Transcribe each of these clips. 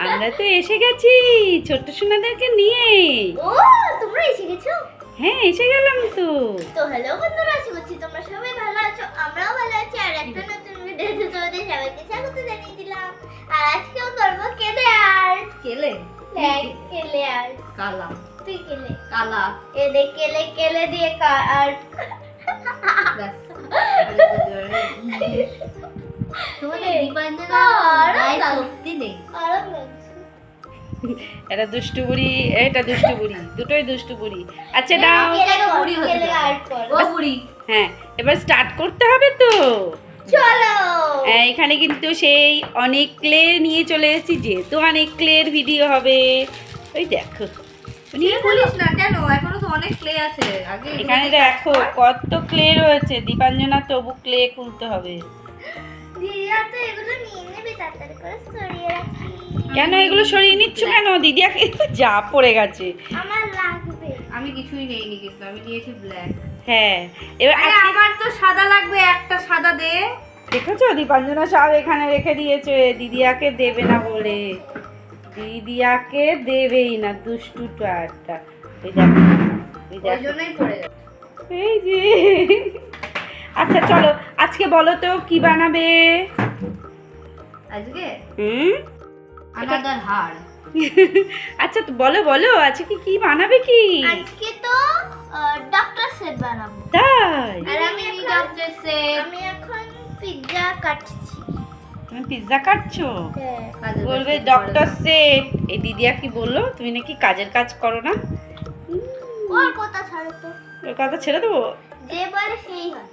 আমরা তো এসে গেছি ছোট্ট সোনাদেরকে নিয়ে। ও তোমরা এসে গেছো? হ্যাঁ এসে গেলাম তো। তো হ্যালো বন্ধুরা, আশা করছি তোমরা সবাই ভালো আছো, আমরাও ভালো আছি। আর একটা নতুন ভিডিওতে তোমাদের সবাইকে স্বাগত জানিয়ে দিলাম। আর আজকেও করবো কেলে আর্ট। কেলে কেলে আর্ট। কালা তুই কেলে কালা এ দেখ, কেলে কেলে দিয়ে আর্ট। ব্যাস তোমাদের দীপাঞ্জনা গায়ে শক্তি নেই। আরাম লাগছে। এটা দুষ্টু বুড়ি, এটা দুষ্টু বুড়ি, দুটোই দুষ্টু বুড়ি। আচ্ছা দাও। কেলে বুড়ি হতে কেলে চায়। আর্ট কর। ও বুড়ি হ্যাঁ এবার স্টার্ট করতে হবে তো। চলো। এখানে কিন্তু সেই অনেক ক্লে নিয়ে চলে এসেছি, যেহেতু অনেক ক্লের ভিডিও হবে। ওই দেখো নিয়ে বলিস না কেন, এখনো তো অনেক ক্লে আছে। আগে এখানে দেখো কত ক্লে রয়েছে। দীপাঞ্জনা তবু ক্লে খুলতে হবে। দিদিরা তো এগুলো নিয়ে নেবে, তাড়াতাড়ি করে সরিয়ে রাখি। কেন এগুলো সরিয়ে নিচ্ছ কেন? দিদিয়াকে যা পড়ে গেছে। আমার লাগবে। আমি কিছুই নেইনি, কিন্তু আমি নিয়েছি ব্ল্যাক। হ্যাঁ এবার আজকে আমার তো সাদা লাগবে, একটা সাদা দে। দেখেছো দীপাঞ্জনা সব এখানে রেখে দিয়েছে দিদিয়াকে দেবে না বলে। দিদিয়াকে দেবেই না, দুষ্টুটা একটা। ওই দেখো ওই ওই দেখো জন্যই পড়ে গেছে। এই যে। আচ্ছা চলো আজকে বলো তো কি বানাবে? আজকে হুম আনাদার হাড়। আচ্ছা তো বলো বলো আজকে কি বানাবে কি? আজকে তো ডক্টর সেট বানাবো। তাই আর আমি এখন পিৎজা কাটছি। তুমি পিৎজা কাটছো? হ্যাঁ। বলবে ডক্টর সেট। এই দিদিয়া কি বললো তুমি নাকি কাজের কাজ করো না? ওর কথা ছাড়ো তো, ওর কথা ছেড়ে দেবো? যে বলে সেই হয়।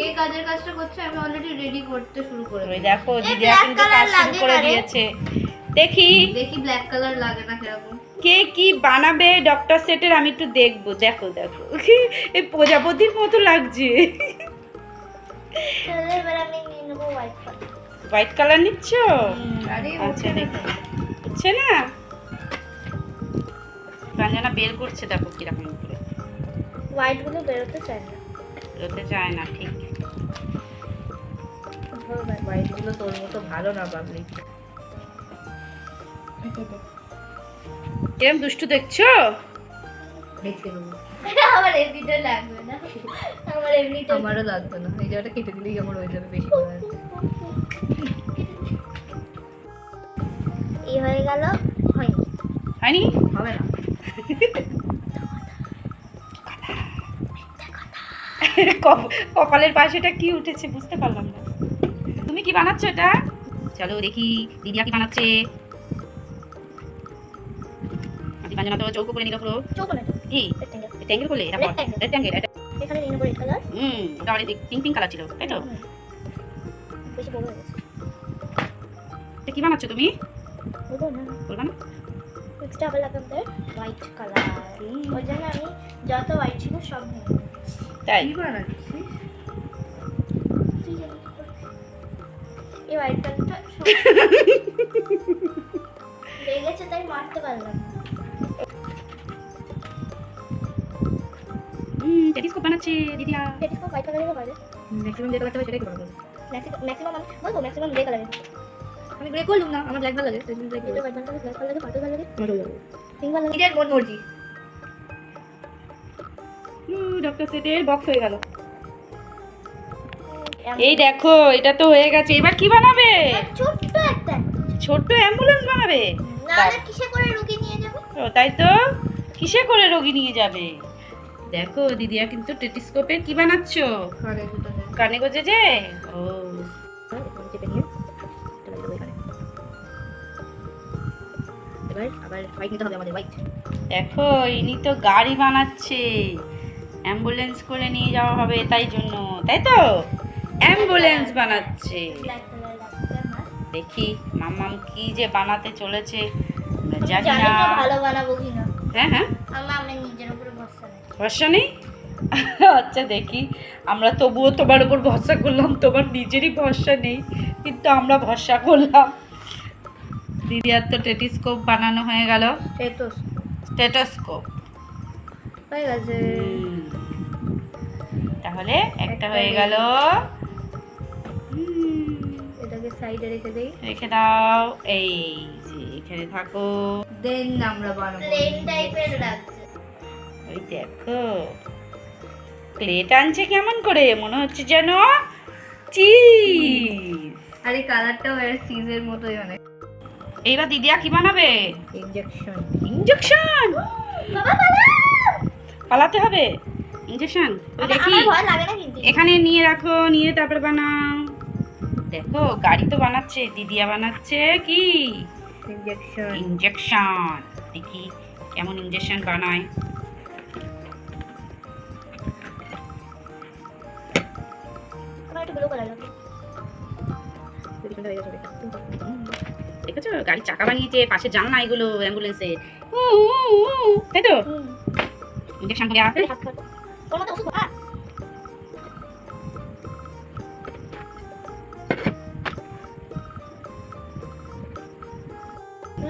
কে কাজের কাজটা করছে আমি অলরেডি রেডি করতে শুরু করে ওই দিই। দেখো দিদিয়া black কিন্তু color কাজ শুরু লাগে করে না রে? দিয়েছে। দেখি দেখি ব্ল্যাক কালার লাগে না সেরকম। কে কি বানাবে ডক্টর সেটের, আমি একটু দেখবো। দেখো দেখো এই প্রজাপতির মতো লাগছে। চলো এবার আমি নিয়ে নেবো হোয়াইট কালার। হোয়াইট কালার নিচ্ছ? আরে আচ্ছা দেখো হচ্ছে না। রঞ্জনা বের করছে, দেখো কিরকম করে। হোয়াইট গুলো বেরোতে চায় না। বেরোতে চায় না, ঠিক। হোয়াইট গুলো তোর মতো ভালো না পাবলি। কিরম দুষ্টু দেখছো? দেখতে দেবো। আমার এমনিতে লাগবে না, আমার এমনিতে আমারও লাগবে না, এই জায়গাটা কেটে দিলেই আমার হয়ে যাবে বেশি করে। এই হয়ে গেল। হয়নি। হয়নি? হবে না। কপালের পাশেটা কি উঠেছে বুঝতে পারলাম না। তুমি কি বানাচ্ছ এটা? চলো দেখি দিদিয়া কি বানাচ্ছে। দীপাঞ্জনা তো চৌকো করে নিল পুরো। চৌকো না, কি রেক্ট্যাঙ্গেল। রেক্ট্যাঙ্গেল করলে? এটা Rectangle. রেক্ট্যাঙ্গেল। এটা এখানে নিয়ে নেবো রেড কালার। ওটা অনেক পিঙ্ক পিঙ্ক কালার ছিল তাই তো? বেশি বড় হয়ে গেছে। এটা কি বানাচ্ছ তুমি? বলবো না, বলবা না? এক্সট্রা আবার লাগবে আমাদের হোয়াইট কালার। ওই জন্য আমি যত হোয়াইট ছিল সব নিয়ে নেবো। তাই কি বানাচ্ছিস? তুই জানিস তো। এই হোয়াইট কালারটা লেগে গেছে, তাই মারতে পারলাম না। টেলিস্কোপ বানাচ্ছে দিদিয়া। এটা তো হোয়াইট কালারের বাইরে। ম্যাক্সিমাম যে কালারটা হয় সেটাই করবো। ম্যাক্সিমাম আমি বলবো ম্যাক্সিমাম গ্রে কালারের। আমি গ্রে করলুম না, আমার ব্ল্যাক ভালো লাগে। এটা হোয়াইট কালার, ব্ল্যাক কালার লাগে, পার্পল কালার লাগে, পিঙ্ক কালার লাগে। নিজের মন মর্জি। ডক্টর সেটের বক্স হয়ে গেল। এই দেখো এটা তো হয়ে গেছে। এবার কি বানাবে? ছোট্ট একটা। ছোট্ট অ্যাম্বুলেন্স বানাবে? নাহলে কিসে করে রোগী নিয়ে যাবে? ও তাই তো, কিসে করে রোগী নিয়ে যাবে? দেখো দিদিয়া কিন্তু টেলিস্কোপের কি বানাচ্ছো? কানে গজে যে। ও চেপে নিয়ে চলে যাবো এখানে। এবার আবার হোয়াইট নিতে হবে আমাদের, হোয়াইট। দেখো ইনি তো গাড়ি বানাচ্ছে, অ্যাম্বুলেন্স করে নিয়ে যাওয়া হবে তাই জন্য, তাই তো? অ্যাম্বুলেন্স বানাচ্ছে। ব্ল্যাক কালার লাগবে আমার। দেখি মাম্মাম কি যে বানাতে চলেছে আমরা আমি জানি জানি না। তো ভালো বানাবো কিনা। হ্যাঁ হ্যাঁ, আমার নিজের উপরে ভরসা নেই। ভরসা নেই? আচ্ছা দেখি, আমরা তবুও তোমার উপর ভরসা করলাম, তোমার নিজেরই ভরসা নেই, কিন্তু আমরা ভরসা করলাম। দিদিয়ার তো টেলিস্কোপ বানানো হয়ে গেল। স্টেথোস্কোপ হয়ে গেছে। তাহলে একটা হয়ে গেল। এটাকে সাইডে রেখে দেই, রেখে দাও। এই যে এখানে থাকো। দেন আমরা বানাবো প্লেন টাইপের লাগছে। ওই দেখো ক্লে টানছে কেমন করে, মনে হচ্ছে যেন চিজ। আর এই কালারটাও এর চিজের মতোই অনেক। এইবার দিদিয়া কি বানাবে? ইনজেকশন। ইনজেকশন। বাবা বাবা, পালাতে হবে ইনজেকশন। দেখি আমার ভয় লাগে না কিন্তু। এখানে নিয়ে রাখো, নিয়ে তারপরে বানাও। দেখো গাড়ি তো বানাচ্ছে, দিদিয়া বানাচ্ছে কি ইনজেকশন। ইনজেকশন। দেখি কেমন ইনজেকশন বানায়। আমার একটু ব্লু কালার লাগবে। দেখেছো গাড়ির চাকা বানিয়েছে, পাশে জানলা এগুলো অ্যাম্বুলেন্সের, তাই তো ইনজেকশন করে আসবে। ওর মধ্যে ওষুধ আছে।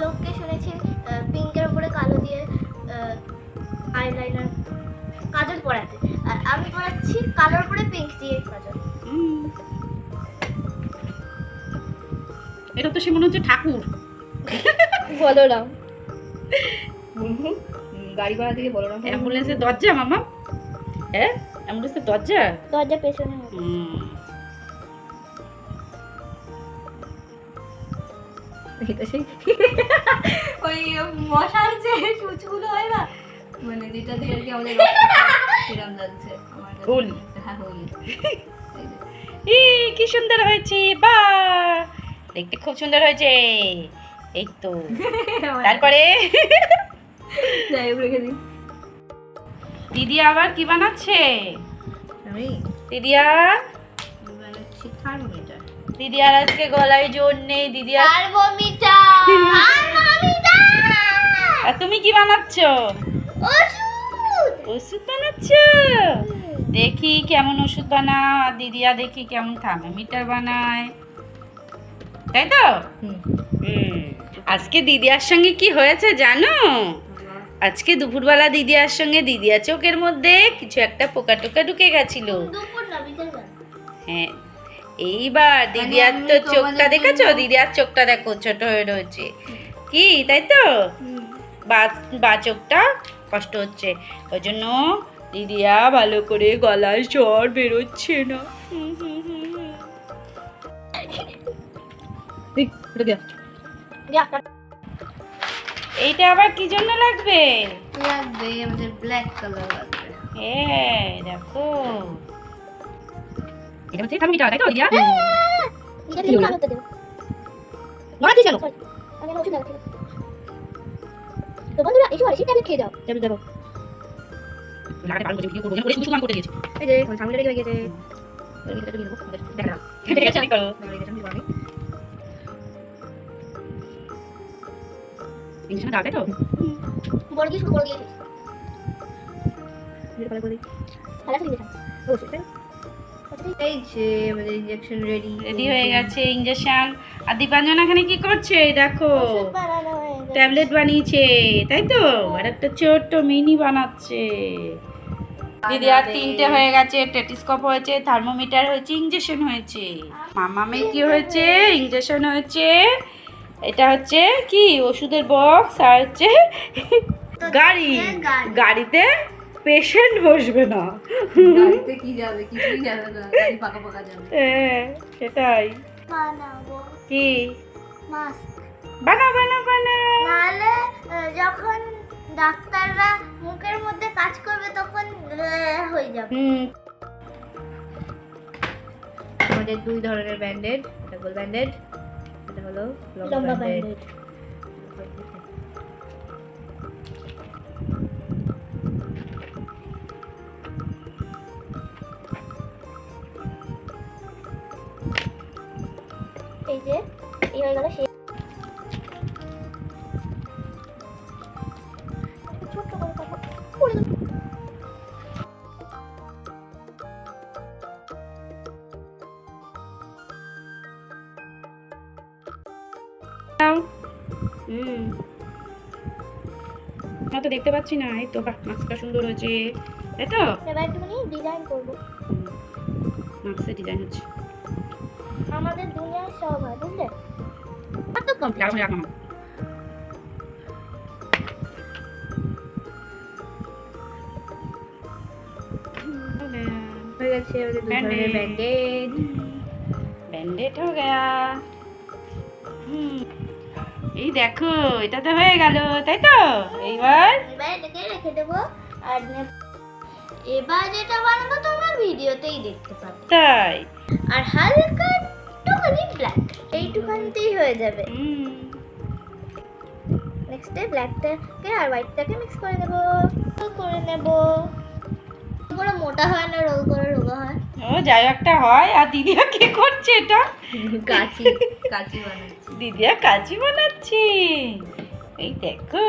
লোককে শুনেছি পিঙ্কের উপরে কালো দিয়ে আইলাইনার কাজল পরাতে, আর আমি পরাচ্ছি কালোর উপরে পিঙ্ক দিয়ে কাজল। এটা তো সে মনে হচ্ছে ঠাকুর। বলরাম গাড়ি বানাতে গিয়ে বলো না অ্যাম্বুলেন্সের দরজা মামা, হ্যাঁ অ্যাম্বুলেন্সের দরজা। দরজা পেছনে হবে। এটা সেই ওই মশার যে সুচগুলো হয় না, মানে যেটা দিয়ে আর কি আমাদের কিরম লাগছে আমার কাছে। হুল। হ্যাঁ হুল। এই যে। ই কি সুন্দর হয়েছে, বা দেখতে খুব সুন্দর হয়েছে। এই তো তারপরে যাই হোক রেখে দিই। দিদি আবার কি বানাচ্ছে? আমি দিদিয়া বানাচ্ছি থার্মোমিটার। দিদি আর আজকে গলায় জোর নেই। দিদি আর আর তুমি কি বানাচ্ছ? ওষুধ বানাচ্ছ। দেখি কেমন ওষুধ বানাও, আর দিদিয়া দেখি কেমন থার্মোমিটার বানায়, তাই তো? আজকে দিদিয়ার সঙ্গে কি হয়েছে জানো? আজকে দুপুরবেলা দিদিয়ার সঙ্গে দিদিয়া চোখের মধ্যে কিছু একটা পোকা টোকা ঢুকে গেছিল। দুপুর না বিকেলবেলা। হ্যাঁ এইবার দিদিয়ার আমি তো তোমাদের চোখটা দেখেছো? জন্য- দিদিয়ার চোখটা দেখো ছোট হয়ে রয়েছে, কি তাই তো? বা চোখটা কষ্ট হচ্ছে, ওই জন্য দিদিয়া ভালো করে গলায় জ্বর বেরোচ্ছে না। এইটা আবার কি জন্য লাগবে? লাগবে আমাদের ব্ল্যাক কালার লাগবে। হ্যাঁ দেখো এটা হচ্ছে থার্মোমিটার, তাই তো দিদিয়া? এটা দিয়ে কাজ করতে দেব। মাটি চলো আমি ওষুধ লাগাচ্ছি। তো বন্ধুরা এই সময় ট্যাবলেট খেয়ে যাও। ট্যাবলেট দেখো লাগাতে পারবো ভিডিও করবো, ওরে শুধু করে দিয়েছে। এই যে থার্মোমিটার রেখে গেছে। ওই ভিতরে নিয়ে নেবো। দেখা দাও। ঠিক আছে করো। ইনজেকশন দিব আমি। ইনজেকশন দাও, তাই তো? বড় দিয়ে শুরু করে দিয়েছিস। যেটা কালার করে দিই। ভালো করে দিয়েছিস। ও সেটা। এই যে আমাদের ইনজেকশন রেডি। রেডি হয়ে গেছে ইনজেকশন। আর দীপাঞ্জন এখানে কি করছে দেখো, ওষুধ বানানো হয়ে গেছে। ট্যাবলেট বানিয়েছে, তাই তো? আর একটা ছোট্ট মিনি বানাচ্ছে। দিদি আর 3টে হয়ে গেছে, টেটিস্কোপ হয়েছে, থার্মোমিটার হয়েছে, ইনজেকশন হয়েছে। মামামে কি হয়েছে? ইনজেকশন হয়েছে। এটা হচ্ছে কি ওষুধের বক্স, আর হচ্ছে গাড়ি। গাড়িতে পেশেন্ট বসবে না। গাড়িতে কি যাবে? কিছুই যাবে না। গাড়ি পাকা পাকা যাবে। হ্যাঁ সেটাই। বানাবো কি মাস্ক। বানা বানা বানা। নাহলে যখন ডাক্তাররা মুখের মধ্যে কাজ করবে তখন হয়ে যাবে। আমাদের 2 ধরনের ব্যান্ডেড, এটা গোল ব্যান্ডেড, এটা হলো লম্বা ব্যান্ডেড। এই যে এই হয়ে গেল সেই ছোট্ট করে কাপড় পরে দেবো। না তো দেখতে পাচ্ছি না। এই তো বাহ, মাস্কটা সুন্দর হয়েছে, তাই তো? এবার একটুখানি ডিজাইন করবো। মাস্কের ডিজাইন হচ্ছে। আমাদের দুনিয়ার সব হয় বুঝলে? কত কমপ্লিট রাখো। হয়ে গেছে আমাদের দুই ধরনের Bandage। ব্যান্ডেজ। ব্যান্ডেড হয়ে গয়া। এই দেখো এটা তো হয়ে গেল, তাই তো? এইবার এবার এটাকে রেখে দেবো আর এবার যেটা বানাবো তোমরা ভিডিওতেই দেখতে পাবে। তাই আর হালকা একটুখানি ব্ল্যাক, এইটুখানিতেই হয়ে যাবে। নেক্সটে ব্ল্যাকটাকে আর হোয়াইটটাকে মিক্স করে দেবো, করে নেব। পুরো মোটা হয় না, রোল করে রোগা হয়। ও যাই একটা হয়। আর দিদিয়া কি করছে এটা? কাচি কাচি বানাচ্ছি। দিদিয়া কাচি বানাচ্ছি। এই দেখো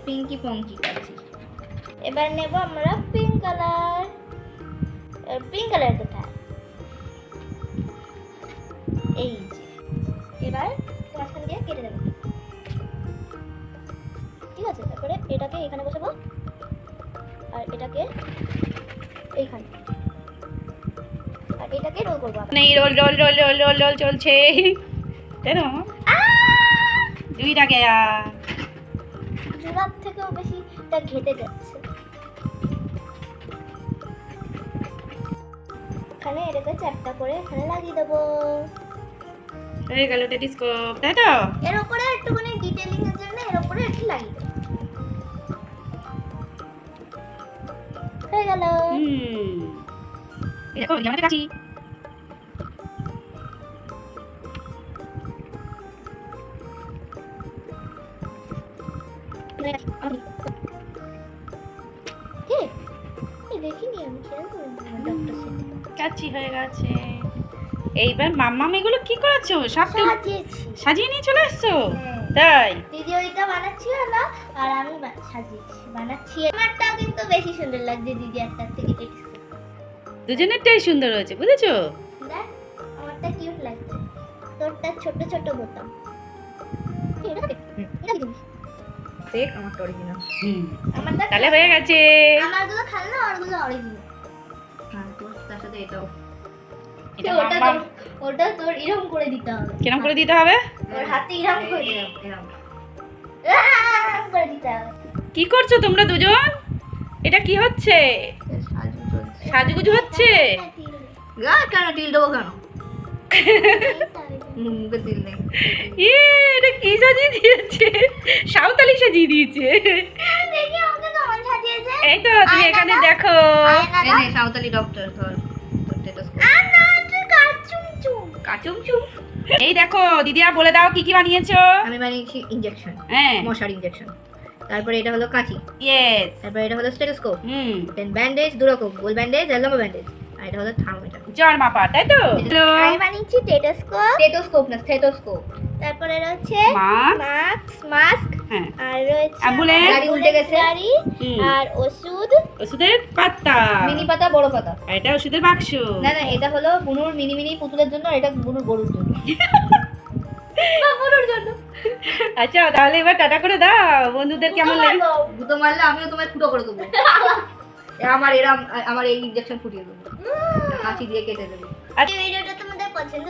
পিঙ্কি পঙ্কি কাচি। এবার নেব আমরা পিঙ্ক কালার। পিঙ্ক কালার কোথায়? এই যে এবার মাঝখান দিয়ে কেটে দেবো, ঠিক আছে? তারপরে এটাকে এখানে বসাবো আর এটাকে এইখানে, আর এটাকে রোল করবো আবার। নেই roll roll roll roll roll roll চলছে, তাই না? দুইটা গেয়া। জুলার থেকেও বেশি এটা ঘেটে যাচ্ছে। এখানে এটাকে চ্যাপটা করে এখানে লাগিয়ে দেবো। হয়ে গেল টেলিস্কোপ, তাই তো? এর উপরে একটুখানি ডিটেইলিং এর জন্য এর উপরে একটু লাগিয়ে দেবো। হয়ে গেল। এই দেখো আমাদের কাছি। কে? এই দেখিনি আমি, খেয়াল করিনি আমার ডক্টর সাথে। কাচি হয়ে গেছে। এইবার মাম্মাম এগুলো কি করেছো? সব তো সাজিয়েছি। সাজিয়ে নিয়ে চলে এসছো? হ্যাঁ। তাই দিদি ওইটা বানাচ্ছিল না আর আমি সাজিয়েছি বানাচ্ছি। আমারটাও কিন্তু বেশি সুন্দর লাগছে দিদি একটার থেকে দেখছি। দুজনেরটাই সুন্দর হয়েছে, বুঝেছো? দেখ আমারটা কিউট লাগছে, তোরটা ছোট ছোট বোতাম। এটা দেখ, এটা কি? দেখ আমার অরিজিনাল। আমারটা তাহলে হয়ে গেছে। আমারগুলো খালি না, ওরগুলো অরিজিনাল। হ্যাঁ তোর তার সাথে এটাও। এটা ওটা মাম্মাম ওটা তোর এরকম করে দিতে হবে, কিরম করে দিতে হবে? ওর হাতে এরকম করে এরম এরম। এরকম করে দিতে হবে। কি করছো তোমরা দুজন? এটা কি হচ্ছে? সাজু চলছে। সাজুগুজু হচ্ছে? গা কেন টিল দেবো কেন? মুখে তিল নেই। এটা কি সাজিয়ে দিয়েছে? সাঁওতালি সাজিয়ে দিয়েছে। দেখি আমাকে কেমন সাজিয়েছে। এই তো তুমি এখানে দেখো। এই নে সাঁওতালি ডক্টর ধর তোর টেটোস্কোপ। আর না তুই কাচুমচুম। কাচুমচুম। এই দেখো দিদিয়া বলে দাও কি কি বানিয়েছো? আমি বানিয়েছি ইনজেকশন, হ্যাঁ মশার ইনজেকশন। তারপরে এটা হলো কাঁচি, ইয়েস। তারপরে এটা হলো স্টেথোস্কোপ, হুম দেন ব্যান্ডেজ দু রকম, গোল ব্যান্ডেজ আর লম্বা ব্যান্ডেজ, আর এটা হলো থার্মোমিটার। জ্বর মাপা, তাই তো? হ্যালো আমি বানিয়েছি টেটোস্কোপ, স্টেথোস্কোপ না স্টেথোস্কোপ। তারপরে রয়েছে মাস্ক, মাস্ক হ্যাঁ আর রয়েছে অ্যাম্বুলেন্স। গাড়ি উল্টে গেছে। গাড়ি হুম। আর ওষুধ। ওষুধের পাতা, মিনি পাতা বড় পাতা। আর এটা ওষুধের বাক্স। না না এটা হলো বুনুর মিনি মিনি পুতুলের জন্য, আর এটা বুনুর গরুর জন্য। বাবুর জন্য। আচ্ছা তাহলে এবার টাটা করে দাও বন্ধুদের, কেমন লাগে? গুতো মারলে আমিও তোমায় ফুটো করে দেবো। আমার এই ইনজেকশন ফুটিয়ে দেবো, কাঁচি দিয়ে কেটে দেবো। এই ভিডিওটা তোমাদের পছন্দ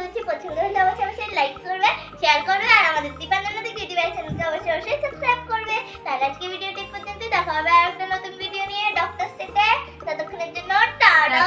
হলে অবশ্যই লাইক করবে, শেয়ার করবে আর আমাদের দীপানন্দ ইউটিউব চ্যানেলকে অবশ্যই সাবস্ক্রাইব করবে। তাহলে আজকে ভিডিওটি এই পর্যন্ত, দেখা হবে আর একটা নতুন ভিডিও নিয়ে ডক্টর সেটে। ততক্ষণের জন্য টাটা।